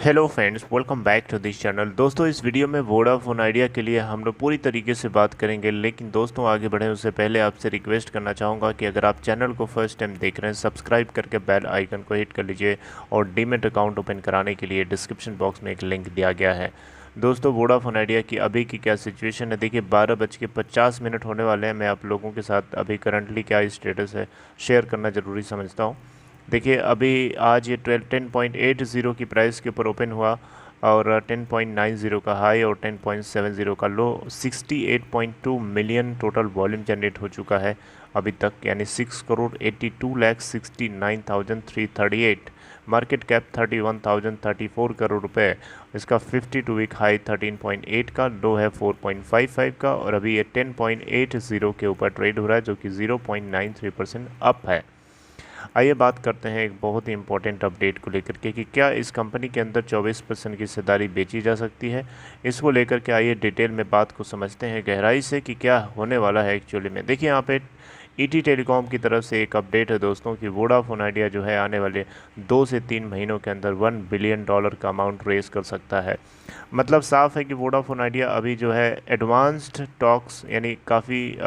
Hello friends, welcome back to this channel. दोस्तों, इस video में वोडाफोन आइडिया के लिए हम लोग पूरी तरीके से बात करेंगे, लेकिन दोस्तों आगे बढ़ें उससे पहले आपसे रिक्वेस्ट करना चाहूँगा कि अगर आप चैनल को फर्स्ट टाइम देख रहे हैं, सब्सक्राइब करके बेल आइकन को हिट कर लीजिए और डीमैट अकाउंट ओपन कराने के लिए डिस्क्रिप्शन बॉक्स में एक लिंक दिया गया है। दोस्तों, वोडाफोन आइडिया की अभी की क्या सिचुएशन है, देखिए 12:50 होने वाले हैं। मैं आप लोगों के साथ अभी करंटली क्या स्टेटस है शेयर करना ज़रूरी समझता हूँ। देखिए अभी आज ये 10.80 की प्राइस के ऊपर ओपन हुआ और 10.90 का हाई और 10.70 का लो। 68.2 मिलियन टोटल वॉल्यूम जनरेट हो चुका है अभी तक, यानी 6,82,69,338। मार्केट कैप 31,034 करोड़ रुपए। इसका 52 वीक हाई 13.8 का, लो है 4.55 का और अभी ये 10.80 के ऊपर ट्रेड हो रहा है, जो कि 0.93% अप है। आइए बात करते हैं एक बहुत ही इंपॉर्टेंट अपडेट को लेकर के कि क्या इस कंपनी के अंदर 24% की हिस्सेदारी बेची जा सकती है। इसको लेकर के आइए डिटेल में बात को समझते हैं गहराई से कि क्या होने वाला है एक्चुअली में। देखिए यहाँ पे ईटी टेलीकॉम की तरफ से एक अपडेट है दोस्तों कि वोडाफोन आइडिया जो है आने वाले 2 से 3 महीनों के अंदर $1 बिलियन का अमाउंट रेस कर सकता है। मतलब साफ है कि वोडाफोन आइडिया अभी जो है एडवांस्ड टॉक्स, यानी काफ़ी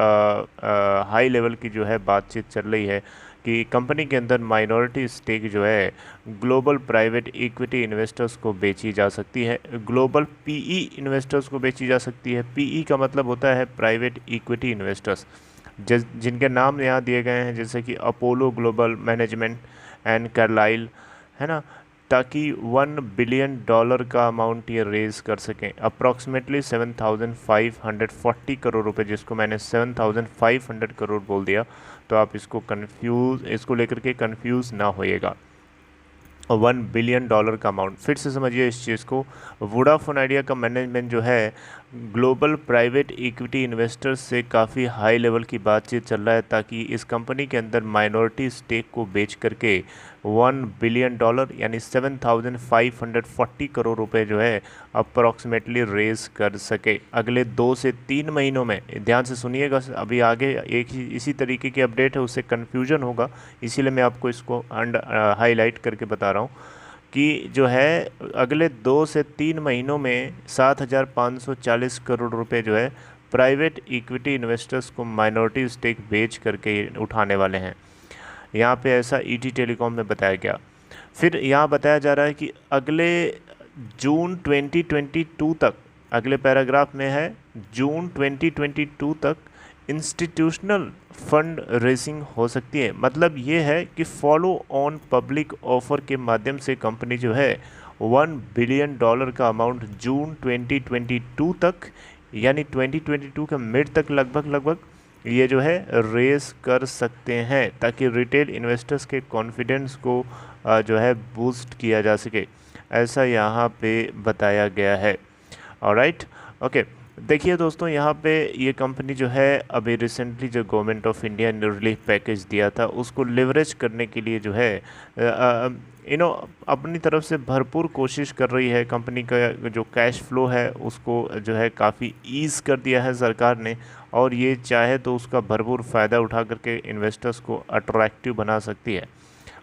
हाई लेवल की जो है बातचीत चल रही है कि कंपनी के अंदर माइनॉरिटी स्टेक जो है ग्लोबल प्राइवेट इक्विटी इन्वेस्टर्स को बेची जा सकती है, ग्लोबल पीई इन्वेस्टर्स को बेची जा सकती है। पीई का मतलब होता है प्राइवेट इक्विटी इन्वेस्टर्स, जिनके नाम यहाँ दिए गए हैं जैसे कि Apollo Global Management and Carlyle, है ना, ताकि $1 बिलियन का अमाउंट ये रेज कर सकें। अप्रॉक्सीमेटली 7,540 करोड़ रुपए, जिसको मैंने 7,500 करोड़ बोल दिया, तो आप इसको लेकर के कंफ्यूज ना होइएगा। $1 बिलियन का अमाउंट, फिर से समझिए इस चीज़ को। वोडाफोन आइडिया का मैनेजमेंट जो है ग्लोबल प्राइवेट इक्विटी इन्वेस्टर्स से काफ़ी हाई लेवल की बातचीत चल रहा है ताकि इस कंपनी के अंदर माइनॉरिटी स्टेक को बेच करके $1 बिलियन यानी 7,540 करोड़ रुपए जो है अप्रॉक्सीमेटली रेज कर सके अगले 2 से 3 महीनों में। ध्यान से सुनिएगा, अभी आगे एक ही इसी तरीके की अपडेट है, उससे कन्फ्यूजन होगा, इसीलिए मैं आपको इसको हाईलाइट करके बता रहा हूँ कि जो है अगले 2 से 3 महीनों में 7,540 करोड़ रुपए जो है प्राइवेट इक्विटी इन्वेस्टर्स को माइनॉरिटी स्टेक बेच करके उठाने वाले हैं। यहाँ पे ऐसा ईटी टेलीकॉम में बताया गया। फिर यहाँ बताया जा रहा है कि अगले जून 2022 तक, अगले पैराग्राफ में है जून 2022 तक इंस्टीट्यूशनल फंड रेसिंग हो सकती है। मतलब ये है कि फॉलो ऑन पब्लिक ऑफर के माध्यम से कंपनी जो है $1 बिलियन का अमाउंट जून 2022 तक, यानी 2022 के मिड तक लगभग ये जो है रेस कर सकते हैं, ताकि रिटेल इन्वेस्टर्स के कॉन्फिडेंस को जो है बूस्ट किया जा सके, ऐसा यहाँ पे बताया गया है। Alright, okay. देखिए दोस्तों, यहाँ पे ये कंपनी जो है अभी रिसेंटली जो गवर्नमेंट ऑफ इंडिया ने रिलीफ पैकेज दिया था उसको लिवरेज करने के लिए जो है अपनी तरफ से भरपूर कोशिश कर रही है। कंपनी का जो कैश फ्लो है उसको जो है काफ़ी ईज़ कर दिया है सरकार ने, और ये चाहे तो उसका भरपूर फ़ायदा उठा करके इन्वेस्टर्स को अट्रैक्टिव बना सकती है,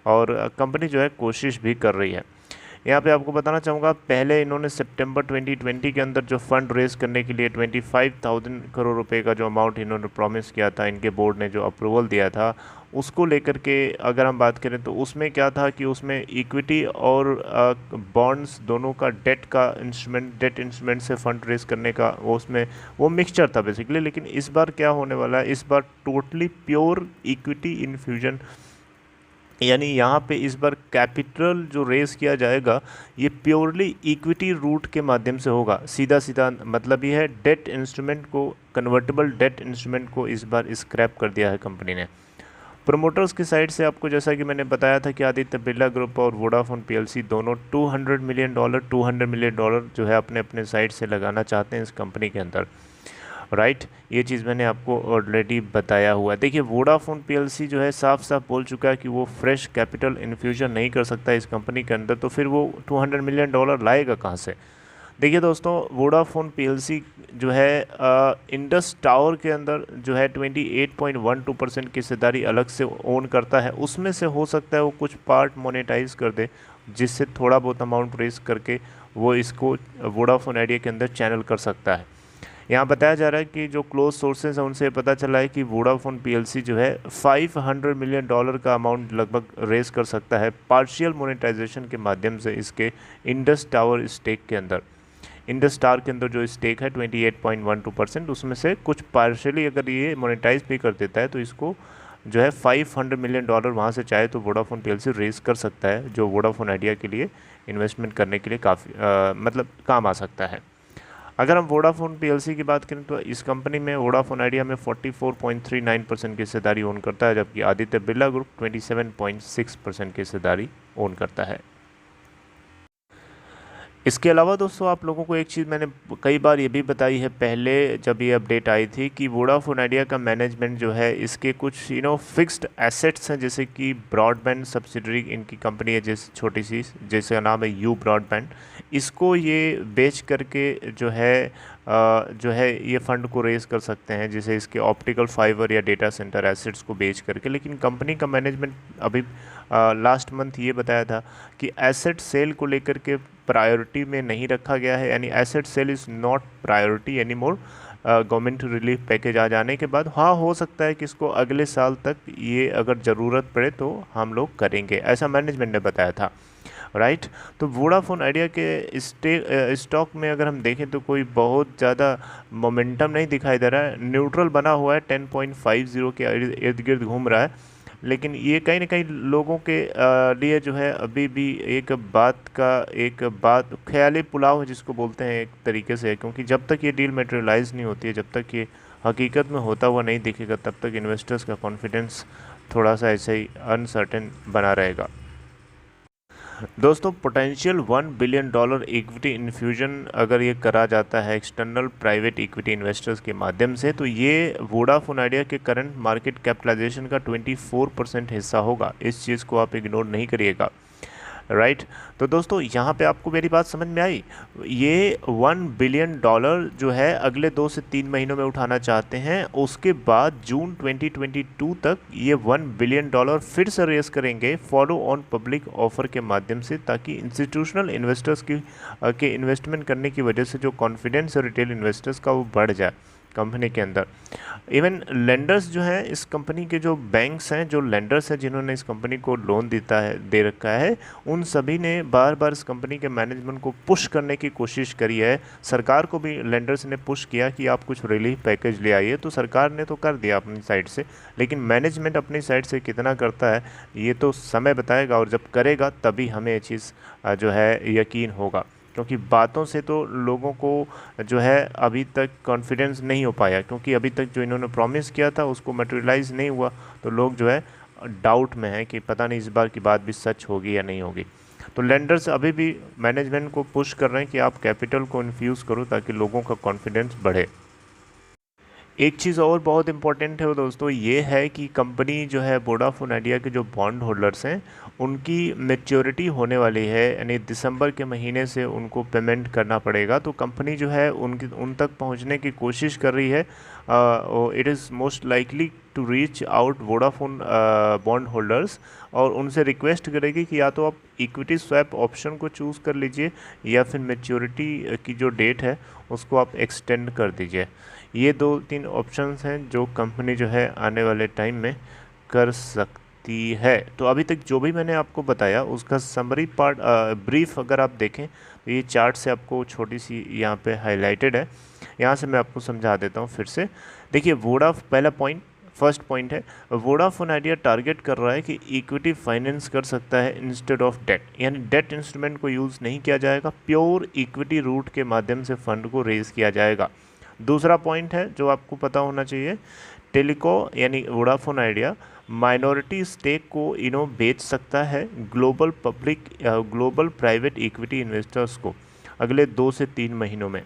और कंपनी जो है कोशिश भी कर रही है। यहाँ पे आपको बताना चाहूँगा, पहले इन्होंने सितंबर 2020 के अंदर जो फंड रेज करने के लिए 25,000 करोड़ रुपए का जो अमाउंट इन्होंने प्रॉमिस किया था, इनके बोर्ड ने जो अप्रूवल दिया था उसको लेकर के अगर हम बात करें तो उसमें क्या था कि उसमें इक्विटी और बॉन्ड्स दोनों का डेट इंस्ट्रूमेंट से फंड रेज करने का उसमें वो मिक्सचर था बेसिकली। लेकिन इस बार क्या होने वाला है, इस बार टोटली प्योर इक्विटी इन्फ्यूजन, यानी यहाँ पे इस बार कैपिटल जो रेस किया जाएगा ये प्योरली इक्विटी रूट के माध्यम से होगा। सीधा सीधा मतलब ये है, डेट इंस्ट्रूमेंट को, कन्वर्टेबल डेट इंस्ट्रूमेंट को इस बार स्क्रैप कर दिया है कंपनी ने। प्रोमोटर्स की साइड से आपको जैसा कि मैंने बताया था कि आदित्य बिरला ग्रुप और वोडाफोन पीएलसी दोनों $200 मिलियन जो है अपने अपने साइड से लगाना चाहते हैं इस कंपनी के अंदर। राइट, ये चीज़ मैंने आपको ऑलरेडी बताया हुआ है। देखिए वोडाफोन पीएलसी जो है साफ साफ बोल चुका है कि वो फ्रेश कैपिटल इन्फ्यूजन नहीं कर सकता इस कंपनी के अंदर, तो फिर वो $200 मिलियन लाएगा कहाँ से। देखिए दोस्तों, वोडाफोन पीएलसी जो है इंडस टावर के अंदर जो है 28.12% की हिस्सेदारी अलग से ओन करता है। उसमें से हो सकता है वो कुछ पार्ट मोनेटाइज कर दे, जिससे थोड़ा बहुत अमाउंट रेस करके वो इसको वोडाफोन आइडिया के अंदर चैनल कर सकता है। यहाँ बताया जा रहा है कि जो क्लोज सोर्सेज हैं उनसे पता चला है कि वोडाफोन पीएलसी जो है $500 मिलियन का अमाउंट लगभग रेस कर सकता है पार्शियल मोनेटाइजेशन के माध्यम से इसके इंडस टावर स्टेक के अंदर। इंडस स्टार के अंदर जो स्टेक है 28.12%, उसमें से कुछ पार्शियली अगर ये मोनेटाइज भी कर देता है तो इसको जो है $500 मिलियन वहाँ से चाहे तो वोडाफोन पीएलसी रेस कर सकता है, जो वोडाफोन आइडिया के लिए इन्वेस्टमेंट करने के लिए काफ़ी मतलब काम आ सकता है। अगर हम वोडाफोन पीएलसी की बात करें तो इस कंपनी में वोडाफोन आइडिया में 44.39% की हिस्सेदारी ओन करता है, जबकि आदित्य बिरला ग्रुप 27.6% की हिस्सेदारी ओन करता है। इसके अलावा दोस्तों आप लोगों को एक चीज़ मैंने कई बार ये भी बताई है पहले जब ये अपडेट आई थी कि वोडाफोन आइडिया का मैनेजमेंट जो है इसके कुछ फिक्स्ड एसेट्स हैं, जैसे कि ब्रॉडबैंड सब्सिडरी इनकी कंपनी है जैसे छोटी सी, जिसका नाम है यू ब्रॉडबैंड, इसको ये बेच करके जो है ये फ़ंड को रेज़ कर सकते हैं, जैसे इसके ऑप्टिकल फाइबर या डेटा सेंटर एसेट्स को बेच करके। लेकिन कंपनी का मैनेजमेंट अभी लास्ट मंथ ये बताया था कि एसेट सेल को लेकर के प्रायोरिटी में नहीं रखा गया है, यानी asset sale is not priority any more. Government relief package आ जाने के बाद हाँ हो सकता है कि इसको अगले साल तक ये अगर ज़रूरत पड़े तो हम लोग करेंगे, ऐसा मैनेजमेंट ने बताया था, राइट। तो वोडाफोन आइडिया के स्टॉक में अगर हम देखें तो कोई बहुत ज़्यादा मोमेंटम नहीं दिखाई दे रहा है, न्यूट्रल बना हुआ है, 10.50 के इर्द गिर्द घूम रहा है। लेकिन ये कहीं ना कहीं लोगों के लिए जो है अभी भी एक बात ख्याली पुलाव है जिसको बोलते हैं एक तरीके से, क्योंकि जब तक ये डील मटेरियलाइज नहीं होती है, जब तक ये हकीकत में होता हुआ नहीं दिखेगा, तब तक इन्वेस्टर्स का कॉन्फिडेंस थोड़ा सा ऐसे ही अनसर्टेन बना रहेगा। दोस्तों, पोटेंशियल $1 बिलियन इक्विटी इन्फ्यूजन अगर ये करा जाता है एक्सटर्नल प्राइवेट इक्विटी इन्वेस्टर्स के माध्यम से, तो ये वोडाफोन आइडिया के करंट मार्केट कैपिटलाइजेशन का 24% हिस्सा होगा। इस चीज़ को आप इग्नोर नहीं करिएगा, राइट। तो दोस्तों यहाँ पे आपको मेरी बात समझ में आई। ये $1 बिलियन जो है अगले 2 से 3 महीनों में उठाना चाहते हैं, उसके बाद जून 2022 तक ये $1 बिलियन फिर से रेस करेंगे फॉलो ऑन पब्लिक ऑफर के माध्यम से, ताकि इंस्टीट्यूशनल इन्वेस्टर्स के इन्वेस्टमेंट करने की वजह से जो कॉन्फिडेंस है रिटेल इन्वेस्टर्स का वो बढ़ जाए कंपनी के अंदर। इवन लेंडर्स जो हैं इस कंपनी के, जो बैंक्स हैं, जो लेंडर्स हैं जिन्होंने इस कंपनी को लोन दे रखा है, उन सभी ने बार बार इस कंपनी के मैनेजमेंट को पुश करने की कोशिश करी है। सरकार को भी लेंडर्स ने पुश किया कि आप कुछ रिलीफ पैकेज ले आइए, तो सरकार ने तो कर दिया अपनी साइड से, लेकिन मैनेजमेंट अपनी साइड से कितना करता है ये तो समय बताएगा, और जब करेगा तभी हमें ये चीज़ जो है यकीन होगा, क्योंकि बातों से तो लोगों को जो है अभी तक कॉन्फिडेंस नहीं हो पाया, क्योंकि अभी तक जो इन्होंने प्रॉमिस किया था उसको मटेरियलाइज नहीं हुआ, तो लोग जो है डाउट में हैं कि पता नहीं इस बार की बात भी सच होगी या नहीं होगी। तो लेंडर्स अभी भी मैनेजमेंट को पुश कर रहे हैं कि आप कैपिटल को इन्फ्यूज़ करो ताकि लोगों का कॉन्फिडेंस बढ़े। एक चीज़ और बहुत इंपॉर्टेंट है वो दोस्तों, ये है कि कंपनी जो है वोडाफोन आइडिया के जो बॉन्ड होल्डर्स हैं उनकी मैच्योरिटी होने वाली है, यानी दिसंबर के महीने से उनको पेमेंट करना पड़ेगा। तो कंपनी जो है उन तक पहुंचने की कोशिश कर रही है। It is most likely to reach out Vodafone bond holders, और उनसे रिक्वेस्ट करेगी कि या तो आप इक्विटी स्वैप ऑप्शन को चूज़ कर लीजिए या फिर मैच्योरिटी की जो डेट है उसको आप एक्सटेंड कर दीजिए। ये 2-3 ऑप्शंस हैं जो कंपनी जो है आने वाले टाइम में कर सकती है। तो अभी तक जो भी मैंने आपको बताया उसका समरी पार्ट ब्रीफ अगर आप देखें तो ये चार्ट से आपको छोटी सी यहाँ पे हाईलाइटेड है, यहाँ से मैं आपको समझा देता हूँ फिर से। देखिए फर्स्ट पॉइंट है, वोडाफोन आइडिया टारगेट कर रहा है कि इक्विटी फाइनेंस कर सकता है इंस्टेड ऑफ डेट, यानी डेट इंस्ट्रूमेंट को यूज़ नहीं किया जाएगा, प्योर इक्विटी रूट के माध्यम से फंड को रेज़ किया जाएगा। दूसरा पॉइंट है जो आपको पता होना चाहिए, टेलीको यानी वोडाफोन आइडिया माइनॉरिटी स्टेक को बेच सकता है ग्लोबल प्राइवेट इक्विटी इन्वेस्टर्स को अगले 2 से 3 महीनों में।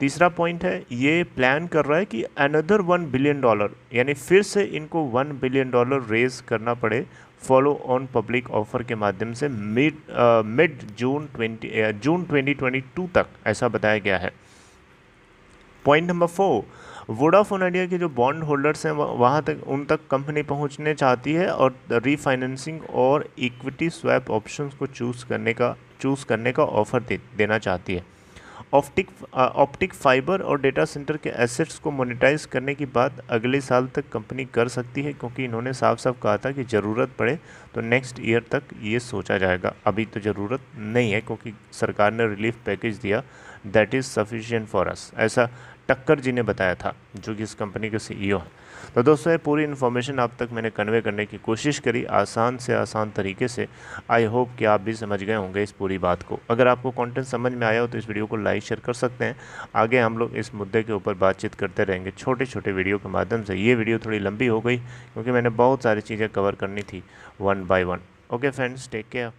तीसरा पॉइंट है, ये प्लान कर रहा है कि अनदर $1 बिलियन यानी फिर से इनको $1 बिलियन रेज करना पड़े फॉलो ऑन पब्लिक ऑफर के माध्यम से मिड जून 2022 तक, ऐसा बताया गया है। पॉइंट नंबर 4, वोडाफोन आइडिया के जो बॉन्ड होल्डर्स हैं वहाँ तक उन तक कंपनी पहुँचने चाहती है और रीफाइनेंसिंग और इक्विटी स्वैप ऑप्शंस को चूज़ करने का ऑफर देना चाहती है। ऑप्टिक फाइबर और डेटा सेंटर के एसेट्स को मोनेटाइज करने की बात अगले साल तक कंपनी कर सकती है, क्योंकि इन्होंने साफ साफ कहा था कि ज़रूरत पड़े तो नेक्स्ट ईयर तक ये सोचा जाएगा। अभी तो ज़रूरत नहीं है क्योंकि सरकार ने रिलीफ पैकेज दिया, that is sufficient for us, ऐसा टक्कर जी ने बताया था, जो कि इस कंपनी के सीईओ हैं। तो दोस्तों ये पूरी इन्फॉर्मेशन आप तक मैंने कन्वे करने की कोशिश करी आसान से आसान तरीके से। आई होप कि आप भी समझ गए होंगे इस पूरी बात को। अगर आपको कंटेंट समझ में आया हो तो इस वीडियो को लाइक शेयर कर सकते हैं। आगे हम लोग इस मुद्दे के ऊपर बातचीत करते रहेंगे छोटे छोटे वीडियो के माध्यम से। ये वीडियो थोड़ी लंबी हो गई क्योंकि मैंने बहुत सारी चीज़ें कवर करनी थी one by one. Okay friends, take care.